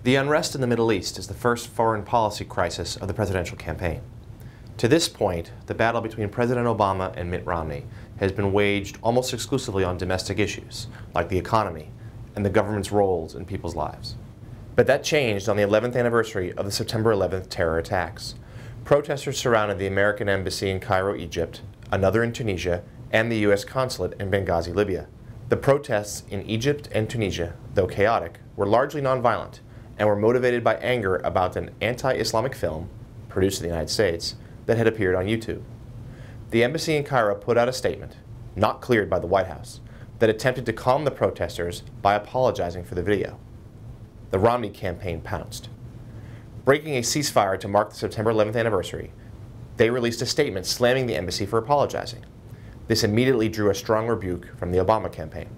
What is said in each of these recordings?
The unrest in the Middle East is the first foreign policy crisis of the presidential campaign. To this point, the battle between President Obama and Mitt Romney has been waged almost exclusively on domestic issues, like the economy and the government's roles in people's lives. But that changed on the 11th anniversary of the September 11th terror attacks. Protesters surrounded the American Embassy in Cairo, Egypt, another in Tunisia, and the U.S. consulate in Benghazi, Libya. The protests in Egypt and Tunisia, though chaotic, were largely nonviolent and were motivated by anger about an anti-Islamic film, produced in the United States, that had appeared on YouTube. The embassy in Cairo put out a statement, not cleared by the White House, that attempted to calm the protesters by apologizing for the video. The Romney campaign pounced. Breaking a ceasefire to mark the September 11th anniversary, they released a statement slamming the embassy for apologizing. This immediately drew a strong rebuke from the Obama campaign.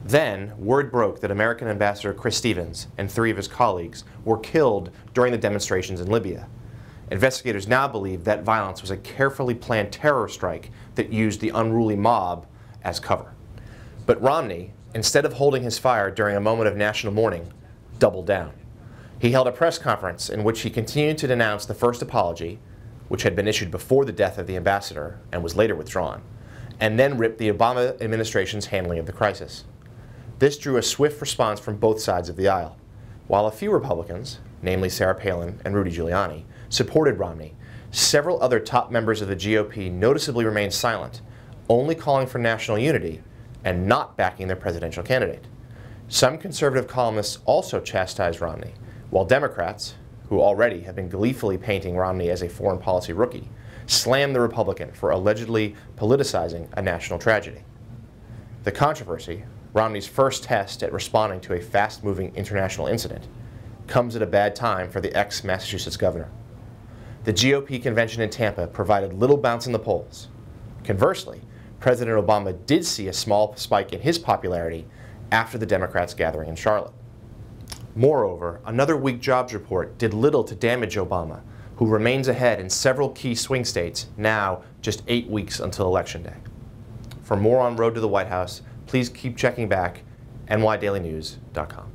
Then, word broke that American Ambassador Chris Stevens and 3 of his colleagues were killed during the demonstrations in Libya. Investigators now believe that violence was a carefully planned terror strike that used the unruly mob as cover. But Romney, instead of holding his fire during a moment of national mourning, doubled down. He held a press conference in which he continued to denounce the first apology, which had been issued before the death of the ambassador and was later withdrawn, and then ripped the Obama administration's handling of the crisis. This drew a swift response from both sides of the aisle. While a few Republicans, namely Sarah Palin and Rudy Giuliani, supported Romney, several other top members of the GOP noticeably remained silent, only calling for national unity and not backing their presidential candidate. Some conservative columnists also chastised Romney, while Democrats, who already have been gleefully painting Romney as a foreign policy rookie, slammed the Republican for allegedly politicizing a national tragedy. The controversy, Romney's first test at responding to a fast-moving international incident, comes at a bad time for the ex-Massachusetts governor. The GOP convention in Tampa provided little bounce in the polls. Conversely, President Obama did see a small spike in his popularity after the Democrats' gathering in Charlotte. Moreover, another weak jobs report did little to damage Obama, who remains ahead in several key swing states now just 8 weeks until Election Day. For more on Road to the White House, please keep checking back nydailynews.com.